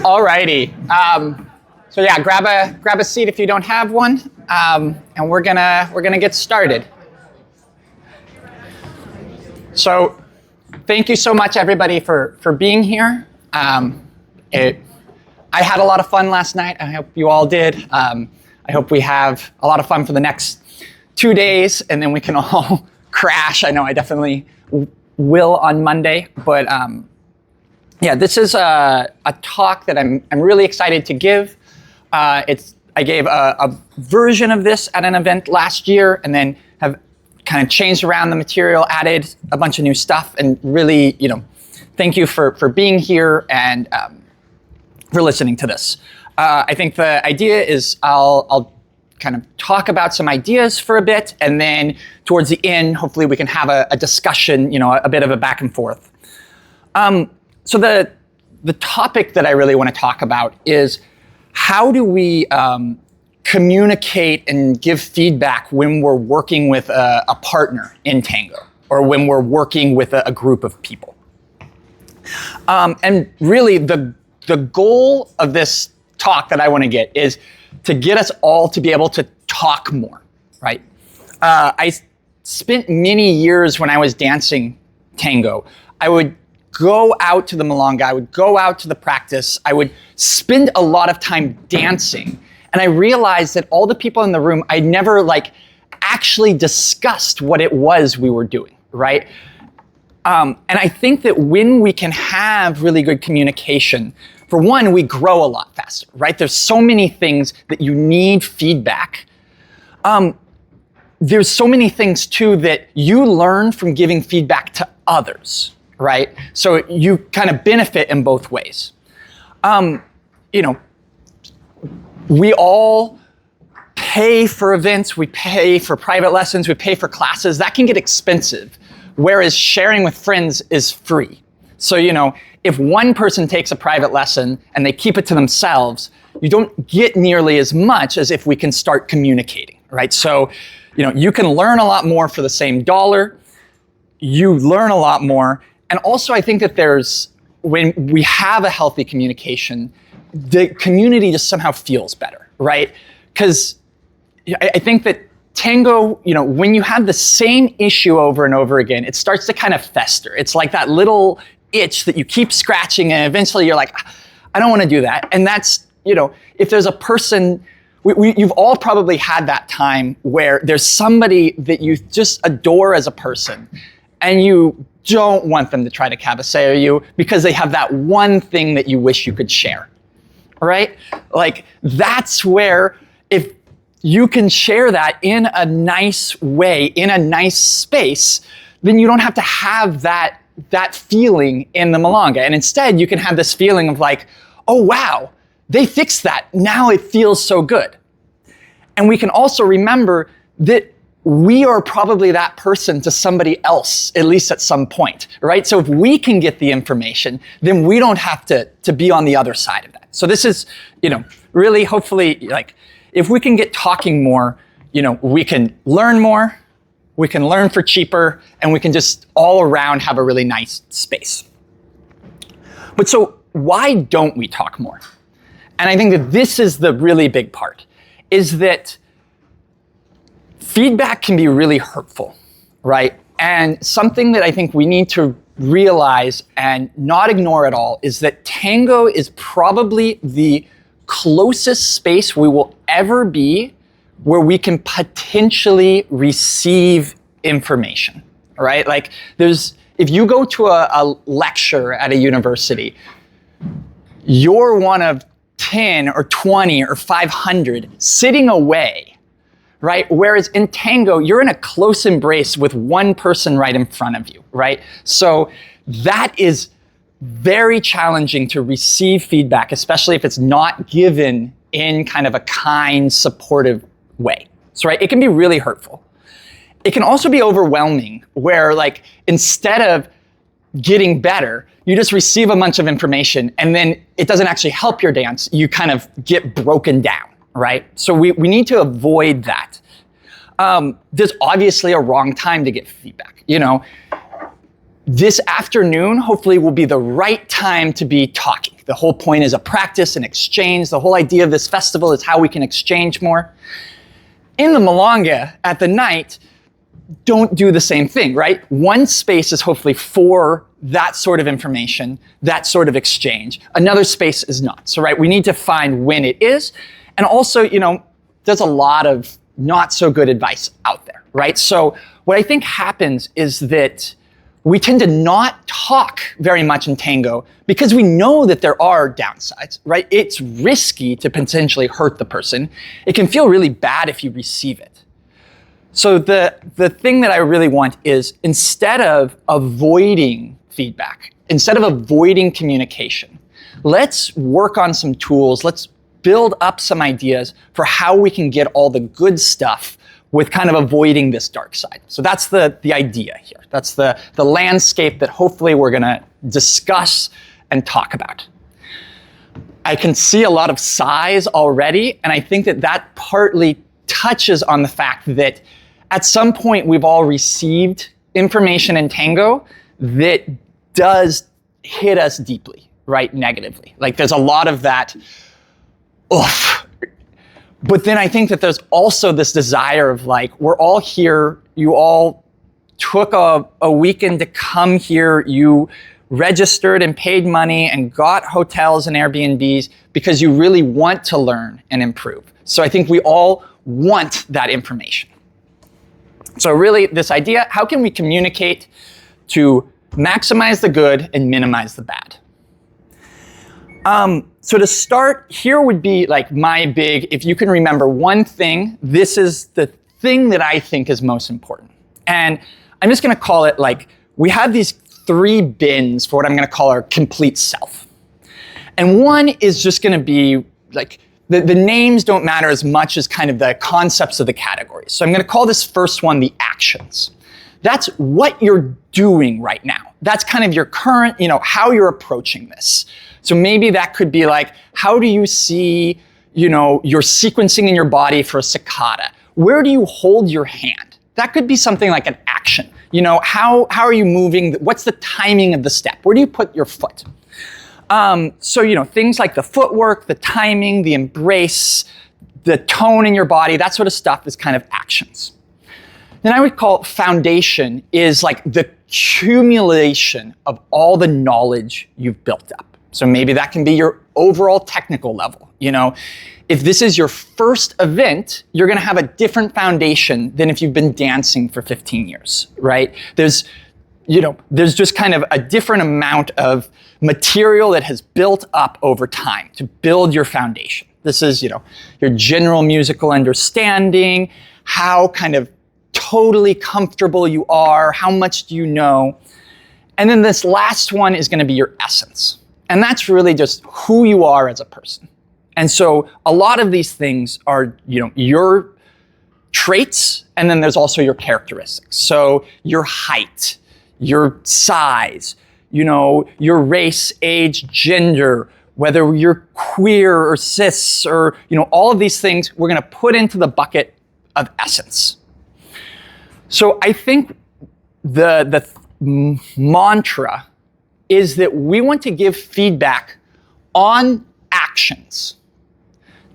Alrighty. So yeah, grab a seat if you don't have one, and we're gonna get started. So, thank you so much, everybody, for being here. I had a lot of fun last night. I hope you all did. I hope we have a lot of fun for the next 2 days, and then we can all crash. I know I definitely will on Monday, but yeah, this is a talk that I'm really excited to give. I gave a version of this at an event last year, and then have kind of changed around the material, added a bunch of new stuff, and really, thank you for being here and for listening to this. I think the idea is I'll kind of talk about some ideas for a bit, and then towards the end, hopefully we can have a discussion, a bit of a back and forth. So the topic that I really want to talk about is how do we communicate and give feedback when we're working with a partner in Tango, or when we're working with a group of people. And really the goal of this talk that I want to get is to get us all to be able to talk more, right? I spent many years when I was dancing tango. I would go out to the milonga, I would go out to the practice, I would spend a lot of time dancing, and I realized that all the people in the room, I never actually discussed what it was we were doing, right? And I think that when we can have really good communication, for one, we grow a lot faster, right? There's so many things that you need feedback. There's so many things too that you learn from giving feedback to others, right? So you kind of benefit in both ways. We all pay for events, we pay for private lessons, we pay for classes. That can get expensive, whereas sharing with friends is free. So, if one person takes a private lesson and they keep it to themselves, you don't get nearly as much as if we can start communicating, right? So, you can learn a lot more for the same dollar. You learn a lot more. And also, I think that when we have a healthy communication, the community just somehow feels better, right? Because I think that tango, when you have the same issue over and over again, it starts to kind of fester. It's like that little itch that you keep scratching, and eventually you're like, I don't want to do that. And that's, if there's a person, you've all probably had that time where there's somebody that you just adore as a person, and you don't want them to try to cabeceo you because they have that one thing that you wish you could share, right? That's where, if you can share that in a nice way, in a nice space, then you don't have to have that feeling in the milonga. And instead, you can have this feeling of oh, wow, they fixed that. Now it feels so good. And we can also remember that we are probably that person to somebody else, at least at some point, right? So if we can get the information, then we don't have to be on the other side of that. So this is, really hopefully, if we can get talking more, we can learn more, we can learn for cheaper, and we can just all around have a really nice space. But so why don't we talk more? And I think that this is the really big part, is that feedback can be really hurtful, right? And something that I think we need to realize and not ignore at all is that tango is probably the closest space we will ever be where we can potentially receive information, right? If you go to a lecture at a university, you're one of 10 or 20 or 500 sitting away, right? Whereas in tango, you're in a close embrace with one person right in front of you, right? So that is very challenging to receive feedback, especially if it's not given in kind of a kind, supportive way. So, right, it can be really hurtful. It can also be overwhelming, where instead of getting better, you just receive a bunch of information and then it doesn't actually help your dance. You kind of get broken down, right? So we need to avoid that. there's obviously a wrong time to get feedback. This afternoon, hopefully, will be the right time to be talking. The whole point is a practice and exchange. The whole idea of this festival is how we can exchange more. In the Milonga, at the night, don't do the same thing, right? One space is hopefully for that sort of information, that sort of exchange. Another space is not. So, right, we need to find when it is. And also, there's a lot of not so good advice out there, right? So what I think happens is that we tend to not talk very much in Tango because we know that there are downsides, right? It's risky to potentially hurt the person. It can feel really bad if you receive it. So the thing that I really want is, instead of avoiding feedback, instead of avoiding communication, let's work on some tools. Let's build up some ideas for how we can get all the good stuff with kind of avoiding this dark side. So that's the idea here. That's the landscape that hopefully we're gonna discuss and talk about. I can see a lot of sighs already, and I think that partly touches on the fact that at some point we've all received information in Tango that does hit us deeply, right, negatively. Like, there's a lot of that, oof. But then I think that there's also this desire of, like, we're all here, you all took a weekend to come here, you registered and paid money and got hotels and Airbnbs because you really want to learn and improve. So I think we all want that information. So really, this idea, how can we communicate to maximize the good and minimize the bad? So to start, here would be like my big, if you can remember one thing, this is the thing that I think is most important. And I'm just gonna call it, like, we have these 3 bins for what I'm gonna call our complete self. And one is just gonna be like, the names don't matter as much as kind of the concepts of the categories. So I'm gonna call this first one the actions. That's what you're doing right now. That's kind of your current, how you're approaching this. So maybe that could be like, how do you see, your sequencing in your body for a cicada? Where do you hold your hand? That could be something like an action. How are you moving? What's the timing of the step? Where do you put your foot? So, things like the footwork, the timing, the embrace, the tone in your body, that sort of stuff is kind of actions. Then I would call foundation is like the accumulation of all the knowledge you've built up. So maybe that can be your overall technical level. If this is your first event, you're gonna have a different foundation than if you've been dancing for 15 years, right? There's just kind of a different amount of material that has built up over time to build your foundation. This is, your general musical understanding, how kind of totally comfortable you are, how much do you know? And then this last one is gonna be your essence. And that's really just who you are as a person. And so a lot of these things are, your traits, and then there's also your characteristics. So your height, your size, your race, age, gender, whether you're queer or cis or, all of these things we're gonna put into the bucket of essence. So I think the mantra is that we want to give feedback on actions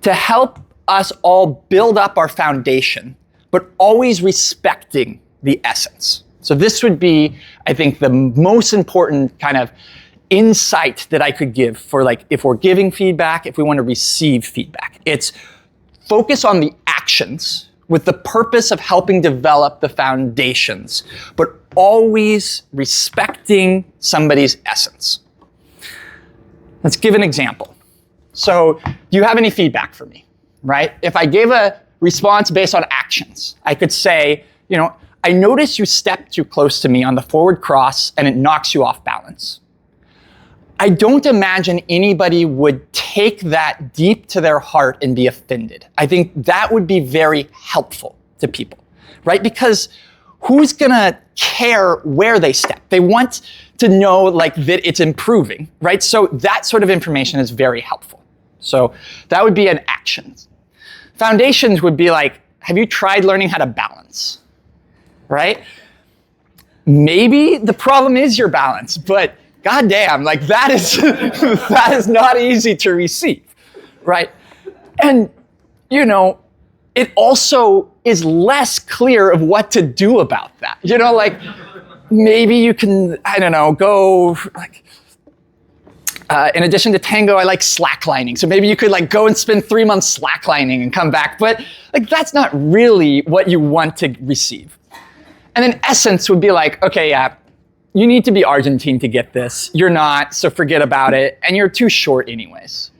to help us all build up our foundation, but always respecting the essence. So this would be, I think, the most important kind of insight that I could give for, like, if we're giving feedback, if we want to receive feedback. It's focus on the actions with the purpose of helping develop the foundations, but always respecting somebody's essence. Let's give an example. So do you have any feedback for me, right? If I gave a response based on actions, I could say, I notice you stepped too close to me on the forward cross and it knocks you off balance. I don't imagine anybody would take that deep to their heart and be offended. I think that would be very helpful to people, right? Because who's gonna care where they step? They want to know, that it's improving, right? So that sort of information is very helpful. So that would be an action. Foundations would be like, have you tried learning how to balance, right? Maybe the problem is your balance, but goddamn, like that is, that is not easy to receive, right? And, you know, it also is less clear of what to do about that. You know, like maybe you can, I don't know, go like, in addition to Tango, I like slacklining. So maybe you could like go and spend 3 months slacklining and come back, but like that's not really what you want to receive. And then Essence would be like, okay, yeah, you need to be Argentine to get this. You're not, so forget about it. And you're too short anyways.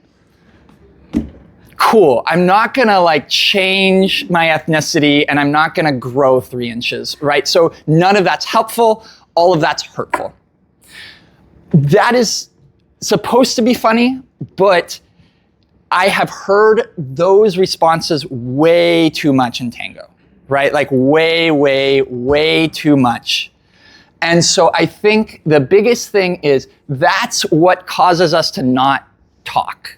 Cool, I'm not gonna like change my ethnicity and I'm not gonna grow 3 inches, right? So none of that's helpful, all of that's hurtful. That is supposed to be funny, but I have heard those responses way too much in Tango, right? Like way, way, way too much. And so I think the biggest thing is that's what causes us to not talk.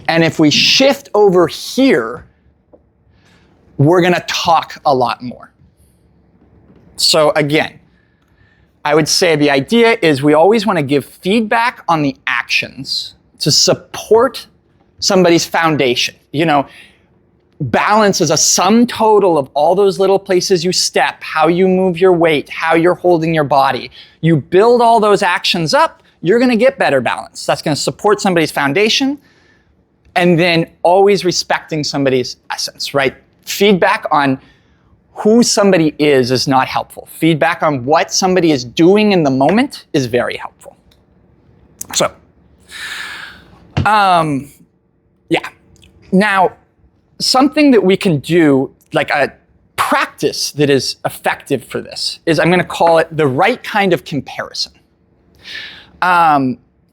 And if we shift over here, we're gonna talk a lot more. So again, I would say the idea is we always wanna give feedback on the actions to support somebody's foundation. You know, balance is a sum total of all those little places you step, how you move your weight, how you're holding your body. You build all those actions up, you're gonna get better balance. That's gonna support somebody's foundation. And then always respecting somebody's essence, right? Feedback on who somebody is not helpful. Feedback on what somebody is doing in the moment is very helpful. So, yeah. Now, something that we can do, like a practice that is effective for this, is I'm gonna call it the right kind of comparison.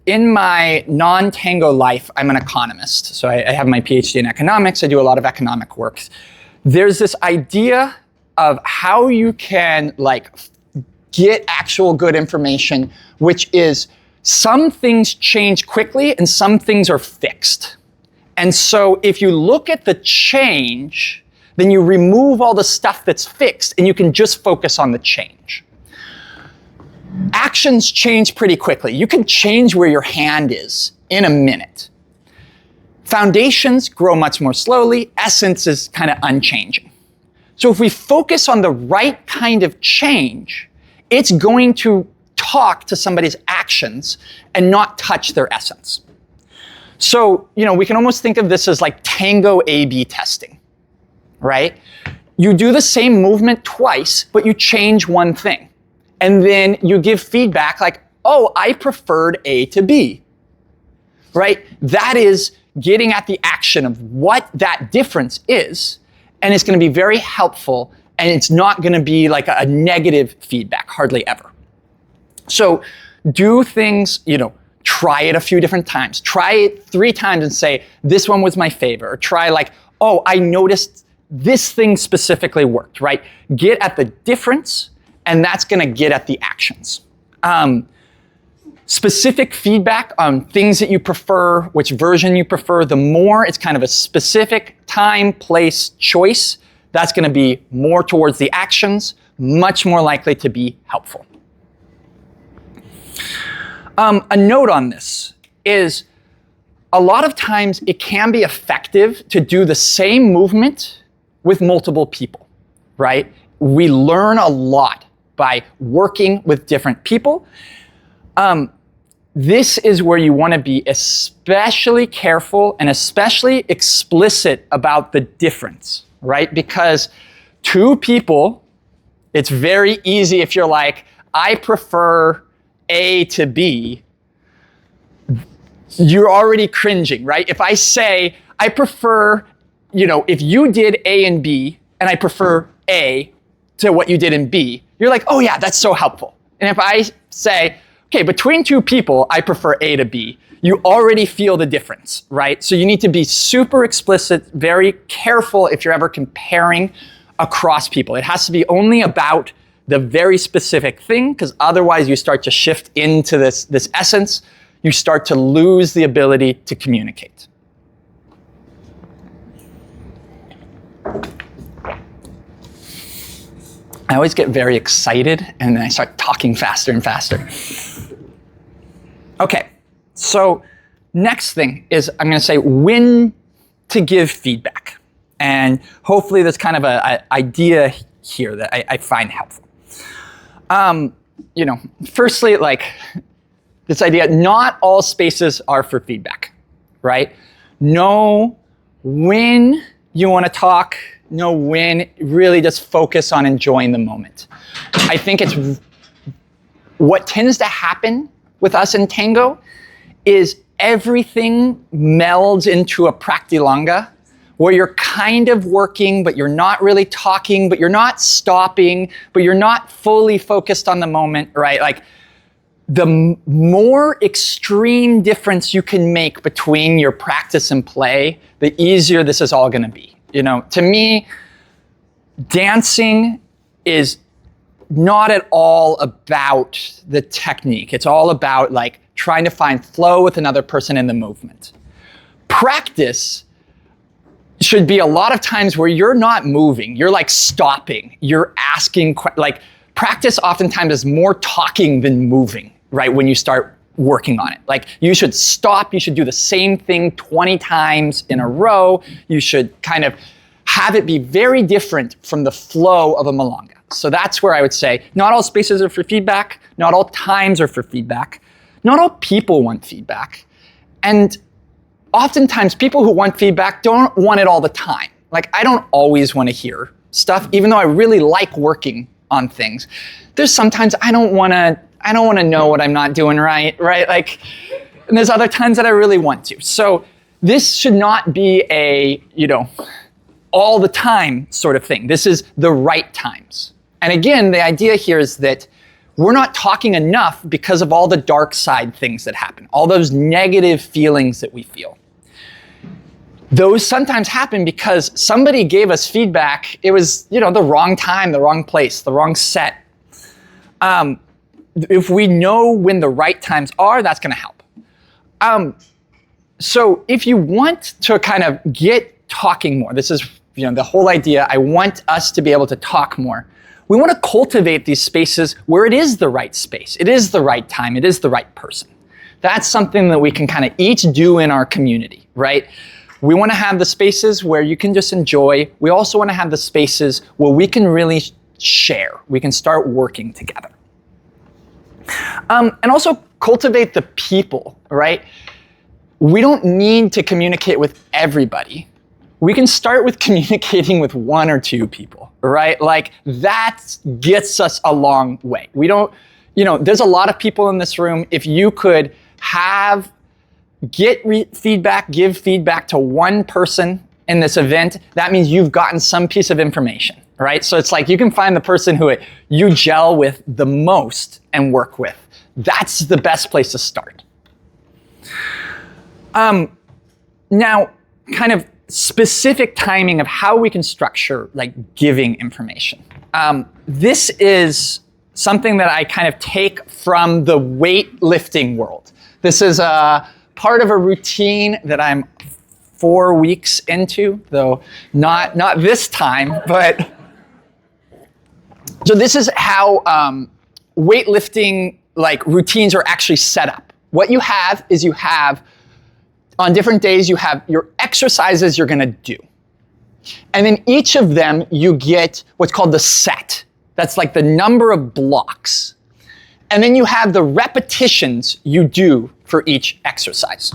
In my non-Tango life, I'm an economist. So I have my PhD in economics. I do a lot of economic work. There's this idea of how you can like get actual good information, which is some things change quickly and some things are fixed. And so if you look at the change, then you remove all the stuff that's fixed and you can just focus on the change. Actions change pretty quickly. You can change where your hand is in a minute. Foundations grow much more slowly. Essence is kind of unchanging. So if we focus on the right kind of change, it's going to talk to somebody's actions and not touch their essence. So, you know, we can almost think of this as like Tango A/B testing, right? You do the same movement twice, but you change one thing. And then you give feedback like, oh, I preferred A to B, right? That is getting at the action of what that difference is, and it's gonna be very helpful, and it's not gonna be like a negative feedback, hardly ever. So do things, you know, try it a few different times. Try it 3 times and say, this one was my favorite. Or try like, oh, I noticed this thing specifically worked, right? Get at the difference, and that's gonna get at the actions. Specific feedback on things that you prefer, which version you prefer, the more it's kind of a specific time, place, choice, that's gonna be more towards the actions, much more likely to be helpful. A note on this is a lot of times it can be effective to do the same movement with multiple people, right? We learn a lot by working with different people. This is where you want to be especially careful and especially explicit about the difference, right? Because 2 people, it's very easy if you're like, I prefer A to B, you're already cringing, right? If I say, I prefer, you know, if you did A and B and I prefer A to what you did in B, you're like, oh yeah, that's so helpful. And if I say, okay, between 2 people, I prefer A to B, you already feel the difference, right? So you need to be super explicit, very careful if you're ever comparing across people. It has to be only about the very specific thing, because otherwise you start to shift into this essence. You start to lose the ability to communicate. I always get very excited and then I start talking faster and faster. Okay, so next thing is I'm going to say when to give feedback. And hopefully there's kind of an idea here that I find helpful. Firstly, like this idea, not all spaces are for feedback, right? Know when you want to talk, know when, really just focus on enjoying the moment. I think it's what tends to happen with us in Tango is everything melds into a praktilanga where you're kind of working, but you're not really talking, but you're not stopping, but you're not fully focused on the moment, right? Like the more extreme difference you can make between your practice and play, the easier this is all going to be. To me, dancing is not at all about the technique. It's all about like trying to find flow with another person in the movement. Practice should be a lot of times where you're not moving, you're like stopping, you're asking, like practice oftentimes is more talking than moving, right? When you start working on it. Like you should stop, you should do the same thing 20 times in a row. You should kind of have it be very different from the flow of a milonga. So that's where I would say, not all spaces are for feedback, not all times are for feedback, not all people want feedback. And oftentimes people who want feedback don't want it all the time. Like I don't always want to hear stuff, even though I really like working on things. There's sometimes I don't want to know what I'm not doing right? Like, and there's other times that I really want to. So this should not be a, all the time sort of thing. This is the right times. And again, the idea here is that we're not talking enough because of all the dark side things that happen, all those negative feelings that we feel. Those sometimes happen because somebody gave us feedback. It was, the wrong time, the wrong place, the wrong set. If we know when the right times are, that's going to help. So if you want to kind of get talking more, this is the whole idea. I want us to be able to talk more. We want to cultivate these spaces where it is the right space. It is the right time. It is the right person. That's something that we can kind of each do in our community, right? We want to have the spaces where you can just enjoy. We also want to have the spaces where we can really share. We can start working together. And also cultivate the people, right? We don't need to communicate with everybody. We can start with communicating with one or two people, right? Like that gets us a long way. We don't, there's a lot of people in this room. If you could give feedback to one person in this event, that means you've gotten some piece of information, right? So it's like you can find the person who you gel with the most and work with. That's the best place to start. Now, kind of specific timing of how we can structure like giving information. This is something that I kind of take from the weightlifting world. This is a part of a routine that I'm 4 weeks into, though not this time, but so this is how weightlifting like routines are actually set up. What you have is on different days, you have your exercises you're going to do. And then each of them, you get what's called the set. That's like the number of blocks. And then you have the repetitions you do for each exercise.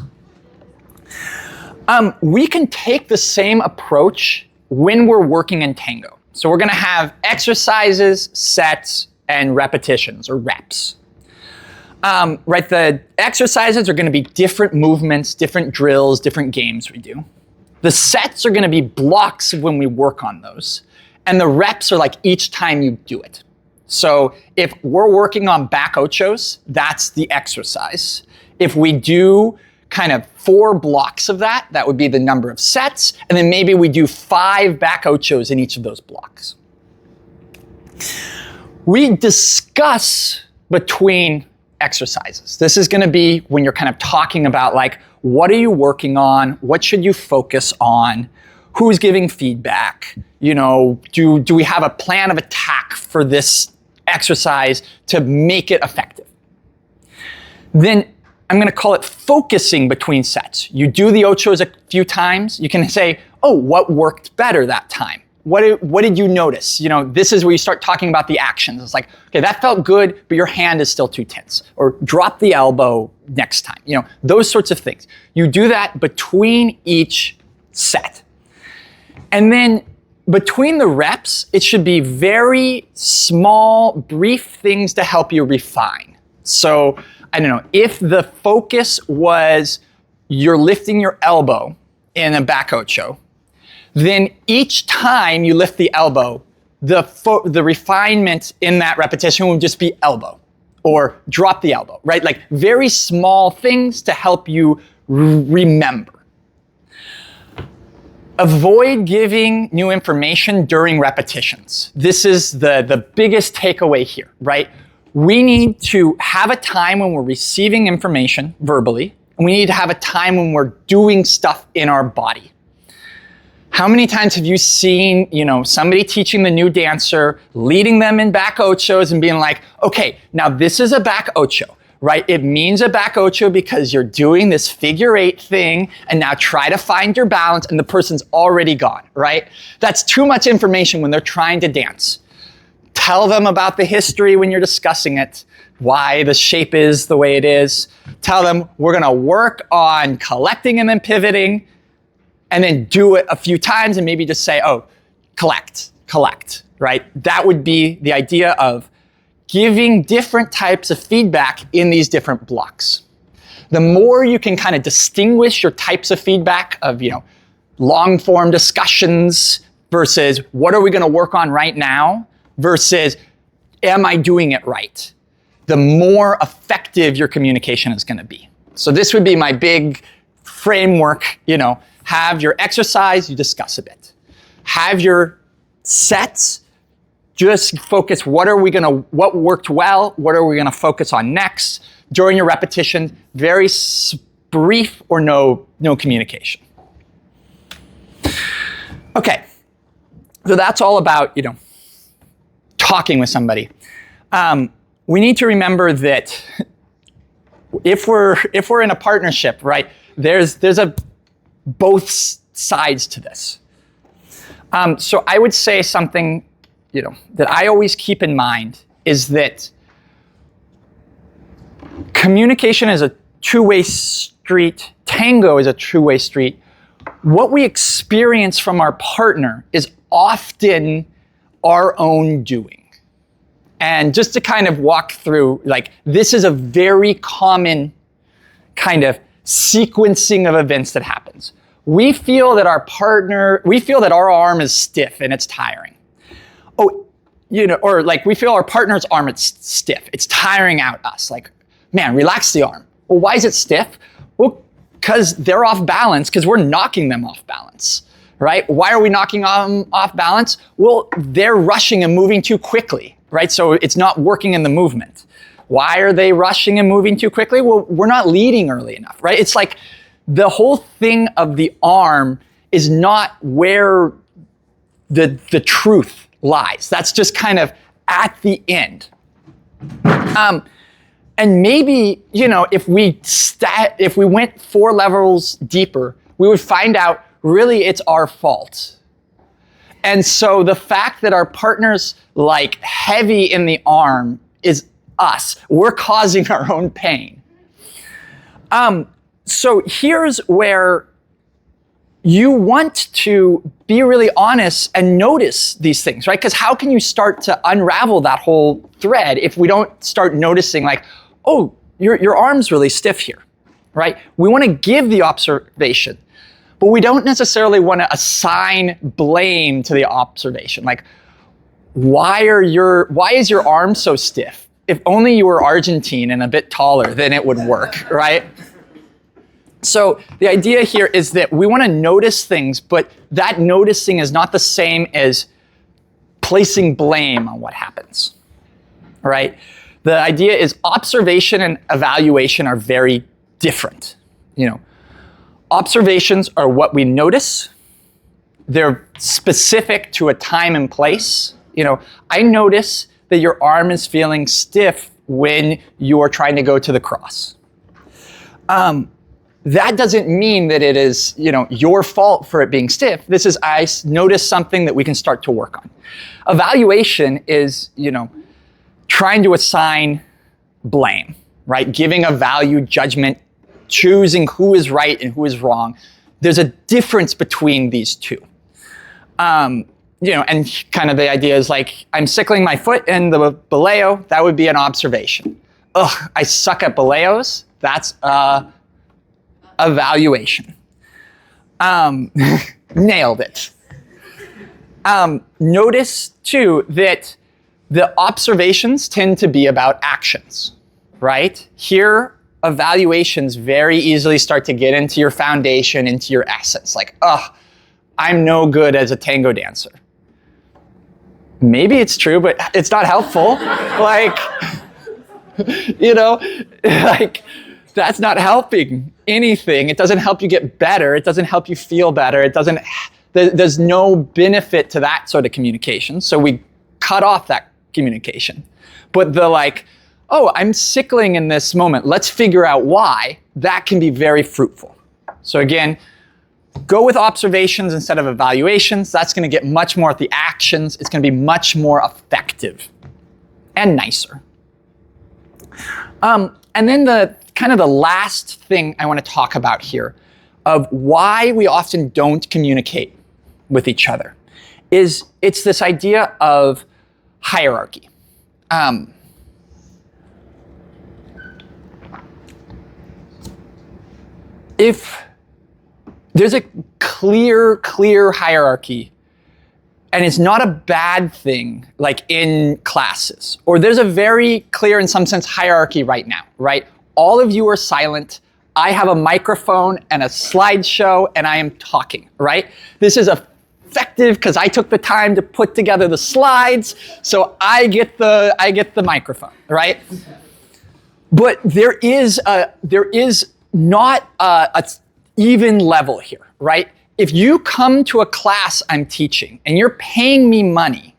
We can take the same approach when we're working in Tango. So we're going to have exercises, sets, and repetitions, or reps. Right, the exercises are going to be different movements, different drills, different games we do. The sets are going to be blocks when we work on those. And the reps are like each time you do it. So if we're working on back ochos, that's the exercise. If we do kind of 4 blocks of that, that would be the number of sets. And then maybe we do 5 back ochos in each of those blocks. We discuss between exercises. This is going to be when you're kind of talking about like, what are you working on? What should you focus on? Who's giving feedback? Do we have a plan of attack for this exercise to make it effective. Then I'm going to call it focusing between sets. You do the ochos a few times. You can say, oh, what worked better that time? What did you notice? You know, this is where you start talking about the actions. It's like, okay, that felt good, but your hand is still too tense. Or drop the elbow next time. You know, those sorts of things. You do that between each set. And then between the reps, it should be very small, brief things to help you refine. So, I don't know, if the focus was you're lifting your elbow in a back ocho, then each time you lift the elbow, the refinement in that repetition would just be elbow or drop the elbow, right? Like very small things to help you remember. Avoid giving new information during repetitions. This is the biggest takeaway here, right? We need to have a time when we're receiving information verbally, and we need to have a time when we're doing stuff in our body. How many times have you seen, you know, somebody teaching the new dancer, leading them in back ochos and being like, okay, now this is a back ocho, right? It means a back ocho because you're doing this figure eight thing, and now try to find your balance, and the person's already gone, right? That's too much information when they're trying to dance. Tell them about the history when you're discussing it, why the shape is the way it is. Tell them we're gonna work on collecting and then pivoting, and then do it a few times and maybe just say, oh, collect, right? That would be the idea of giving different types of feedback in these different blocks. The more you can kind of distinguish your types of feedback of, you know, long form discussions versus what are we gonna work on right now versus am I doing it right, the more effective your communication is gonna be. So this would be my big framework, you know, have your exercise, you discuss a bit. Have your sets, just focus what worked well, what are we gonna focus on next. During your repetition, very brief or no communication. Okay, so that's all about, you know, talking with somebody. We need to remember that if we're in a partnership, right, there's a both sides to this. So I would say something, you know, that I always keep in mind is that communication is a two-way street. Tango is a two-way street. What we experience from our partner is often our own doing. And just to kind of walk through, like, this is a very common kind of sequencing of events that happens. We feel that our arm is stiff and it's tiring. Oh, you know, or like we feel our partner's arm is stiff. It's tiring out us. Like, man, relax the arm. Well, why is it stiff? Well, because they're off balance, because we're knocking them off balance, right? Why are we knocking them off balance? Well, they're rushing and moving too quickly, right? So it's not working in the movement. Why are they rushing and moving too quickly? Well, we're not leading early enough, right? It's like the whole thing of the arm is not where the truth lies. That's just kind of at the end. And maybe, you know, if we went 4 levels deeper, we would find out really it's our fault. And so the fact that our partner's like heavy in the arm is us. We're causing our own pain. So here's where you want to be really honest and notice these things, right? Because how can you start to unravel that whole thread if we don't start noticing like, oh, your arm's really stiff here, right? We want to give the observation, but we don't necessarily want to assign blame to the observation. Like, why is your arm so stiff? If only you were Argentine and a bit taller, then it would work, right? So the idea here is that we want to notice things, but that noticing is not the same as placing blame on what happens, right? The idea is observation and evaluation are very different. You know, observations are what we notice. They're specific to a time and place. I notice that your arm is feeling stiff when you're trying to go to the cross. That doesn't mean that it is, your fault for it being stiff. This is, I notice something that we can start to work on. Evaluation is, trying to assign blame, right? Giving a value judgment, choosing who is right and who is wrong. There's a difference between these two. And kind of the idea is like, I'm sickling my foot in the baleo, that would be an observation. Ugh, I suck at baleos, that's evaluation. Nailed it. Notice too that the observations tend to be about actions, right? Here, evaluations very easily start to get into your foundation, into your essence. Like, I'm no good as a tango dancer. Maybe it's true, but it's not helpful. That's not helping anything. It doesn't help you get better. It doesn't help you feel better. There's no benefit to that sort of communication. So we cut off that communication. But I'm sickling in this moment. Let's figure out why. That can be very fruitful. So again, go with observations instead of evaluations. That's going to get much more at the actions. It's going to be much more effective and nicer. And then the last thing I want to talk about here of why we often don't communicate with each other is it's this idea of hierarchy. If there's a clear hierarchy, and it's not a bad thing, like in classes, or there's a very clear, in some sense, hierarchy right now, right? All of you are silent. I have a microphone and a slideshow, and I am talking, right? This is effective because I took the time to put together the slides, so I get the microphone, right? But there is not a even level here, right? If you come to a class I'm teaching and you're paying me money,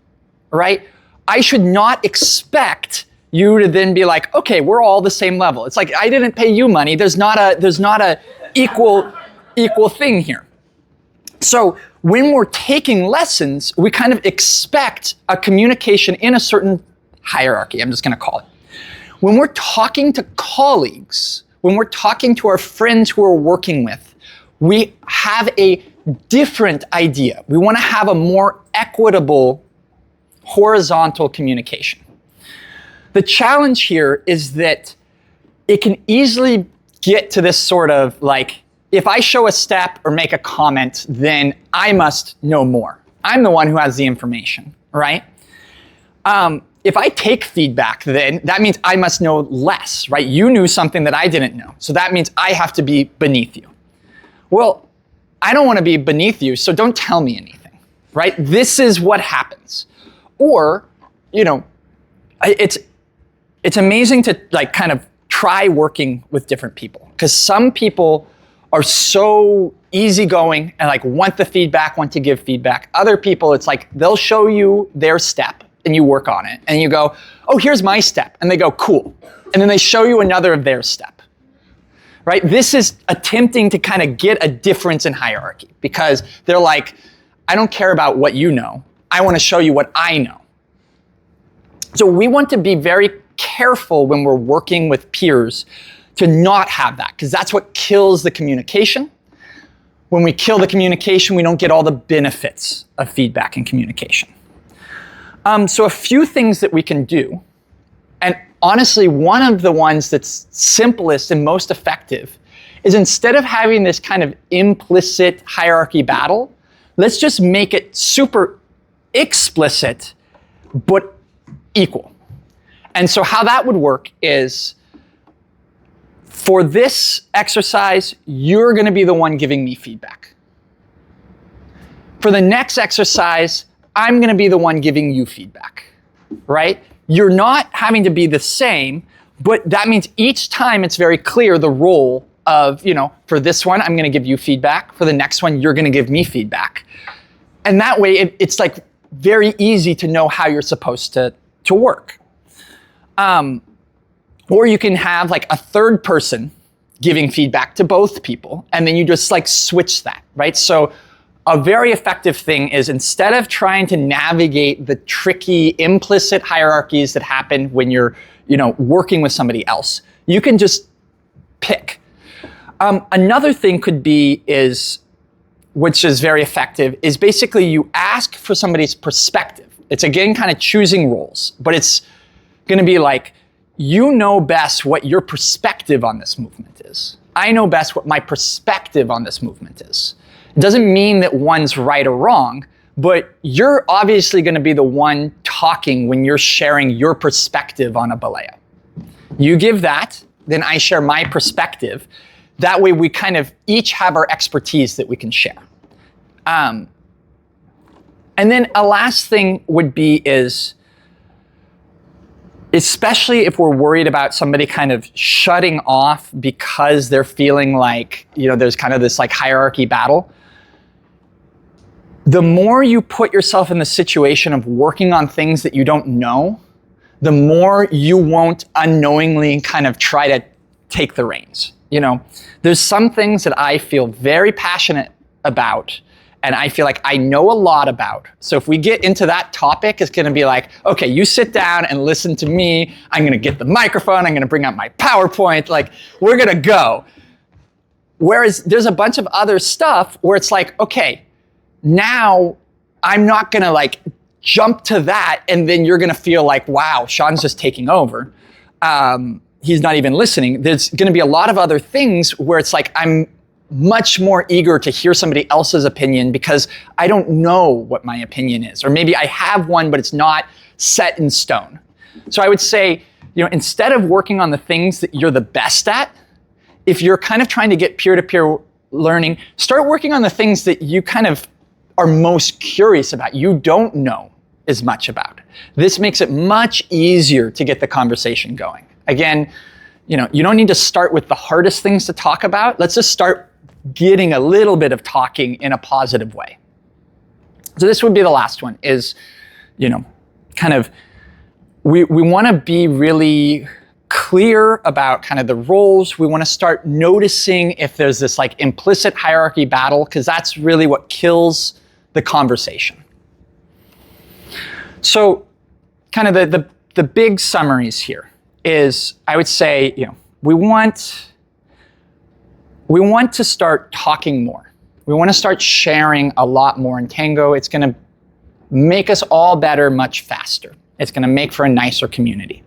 right? I should not expect you to then be like, okay, we're all the same level. It's like, I didn't pay you money. There's not a equal thing here. So when we're taking lessons, we kind of expect a communication in a certain hierarchy, I'm just gonna call it. When we're talking to colleagues, when we're talking to our friends who we're working with, we have a different idea. We want to have a more equitable horizontal communication. The challenge here is that it can easily get to this sort of like, if I show a step or make a comment, then I must know more. I'm the one who has the information, right? If I take feedback, then that means I must know less, right? You knew something that I didn't know. So that means I have to be beneath you. Well, I don't want to be beneath you, so don't tell me anything, right? This is what happens. Or, it's amazing to kind of try working with different people, because some people are so easygoing and want the feedback, want to give feedback. Other people, it's like they'll show you their step and you work on it and you go, oh, here's my step. And they go, cool. And then they show you another of their step. Right? This is attempting to kind of get a difference in hierarchy, because they're like, I don't care about what you know. I want to show you what I know. So we want to be very careful when we're working with peers to not have that, because that's what kills the communication. When we kill the communication, we don't get all the benefits of feedback and communication. So a few things that we can do, and honestly, one of the ones that's simplest and most effective is, instead of having this kind of implicit hierarchy battle, let's just make it super explicit, but equal. And so how that would work is, for this exercise, you're going to be the one giving me feedback. For the next exercise, I'm going to be the one giving you feedback, right? You're not having to be the same, but that means each time it's very clear the role of, for this one, I'm going to give you feedback. For the next one, you're going to give me feedback. And that way, it's like very easy to know how you're supposed to work. Or you can have like a third person giving feedback to both people, and then you just like switch that, right? So a very effective thing is, instead of trying to navigate the tricky implicit hierarchies that happen when you're, working with somebody else, you can just pick. Another thing could be which is very effective, is basically you ask for somebody's perspective. It's again kind of choosing roles, but it's going to be like, you know best what your perspective on this movement is. I know best what my perspective on this movement is. It doesn't mean that one's right or wrong, but you're obviously going to be the one talking when you're sharing your perspective on a ballet. You give that, then I share my perspective. That way we kind of each have our expertise that we can share. And then a last thing would be especially if we're worried about somebody kind of shutting off because they're feeling like, there's kind of this like hierarchy battle. The more you put yourself in the situation of working on things that you don't know, the more you won't unknowingly kind of try to take the reins. There's some things that I feel very passionate about and I feel like I know a lot about. So if we get into that topic, it's going to be like, okay, you sit down and listen to me. I'm going to get the microphone. I'm going to bring out my PowerPoint. Like, we're going to go. Whereas there's a bunch of other stuff where it's like, okay, now I'm not going to like jump to that. And then you're going to feel like, wow, Sean's just taking over. He's not even listening. There's going to be a lot of other things where it's like, I'm much more eager to hear somebody else's opinion because I don't know what my opinion is. Or maybe I have one, but it's not set in stone. So I would say, instead of working on the things that you're the best at, if you're kind of trying to get peer-to-peer learning, start working on the things that you kind of are most curious about, you don't know as much about. This makes it much easier to get the conversation going. Again, you don't need to start with the hardest things to talk about. Let's just start getting a little bit of talking in a positive way. So this would be the last one is, kind of, we want to be really clear about kind of the roles. We want to start noticing if there's this like implicit hierarchy battle, because that's really what kills the conversation. So kind of the big summaries here is, I would say, we want to start talking more. We want to start sharing a lot more in Tango. It's going to make us all better much faster. It's going to make for a nicer community.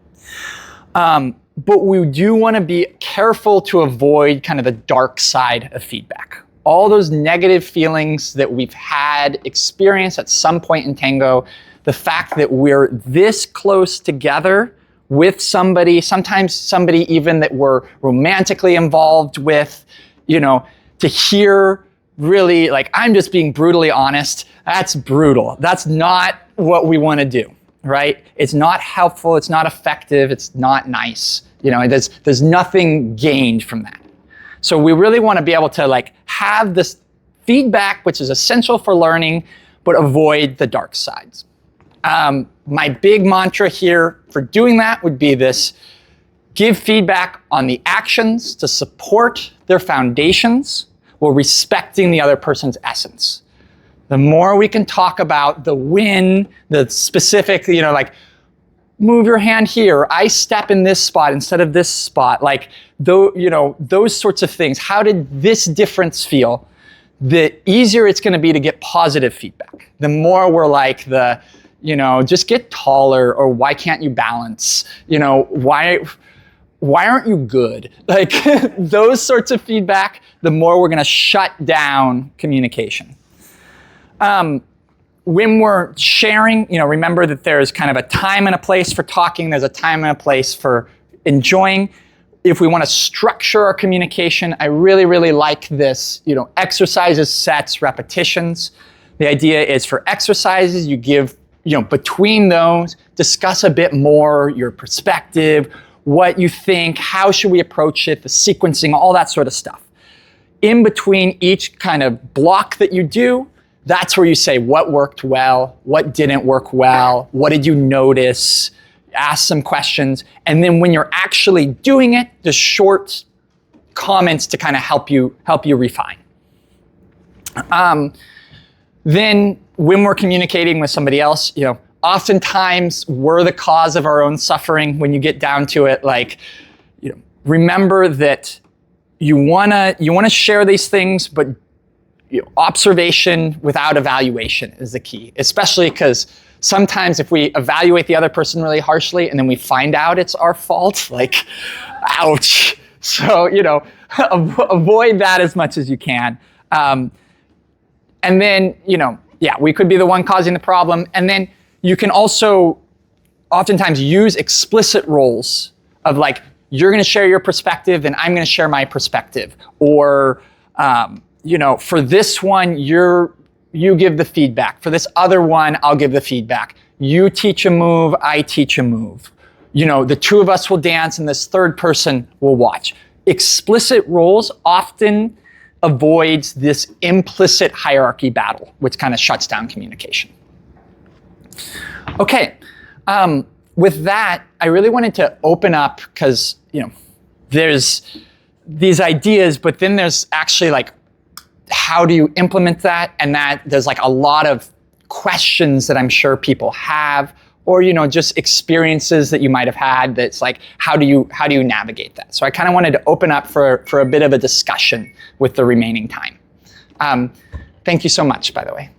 But we do want to be careful to avoid kind of the dark side of feedback. All those negative feelings that we've had experienced at some point in Tango, the fact that we're this close together with somebody, sometimes somebody even that we're romantically involved with, to hear really like, I'm just being brutally honest, that's brutal. That's not what we want to do, right? It's not helpful, it's not effective, it's not nice. There's nothing gained from that. So we really want to be able to like have this feedback, which is essential for learning, but avoid the dark sides. My big mantra here for doing that would be this: give feedback on the actions to support their foundations while respecting the other person's essence. The more we can talk about the win, the specific, like move your hand here, I step in this spot instead of this spot, like those sorts of things. How did this difference feel? The easier it's going to be to get positive feedback. The more we're like just get taller, or why can't you balance? Why aren't you good? Like those sorts of feedback, the more we're going to shut down communication. When we're sharing, remember that there's kind of a time and a place for talking. There's a time and a place for enjoying. If we want to structure our communication, I really, really like this, exercises, sets, repetitions. The idea is for exercises, you give, between those, discuss a bit more your perspective, what you think, how should we approach it, the sequencing, all that sort of stuff. In between each kind of block that you do, That's where you say what worked well, what didn't work well, what did you notice, ask some questions. And then when you're actually doing it, the short comments to kind of help you refine. Then when we're communicating with somebody else, oftentimes we're the cause of our own suffering when you get down to it. Like, remember that you wanna share these things, but observation without evaluation is the key, especially because sometimes if we evaluate the other person really harshly and then we find out it's our fault, like, ouch. So, avoid that as much as you can. And then, we could be the one causing the problem. And then you can also oftentimes use explicit roles of like, you're going to share your perspective and I'm going to share my perspective. Or, for this one, you give the feedback. For this other one, I'll give the feedback. You teach a move, I teach a move. The two of us will dance and this third person will watch. Explicit roles often avoids this implicit hierarchy battle, which kind of shuts down communication. Okay, with that, I really wanted to open up because, there's these ideas, but then there's actually like, how do you implement that? And that there's like a lot of questions that I'm sure people have, or, just experiences that you might have had that's like, how do you navigate that? So I kind of wanted to open up for a bit of a discussion with the remaining time. Thank you so much, by the way.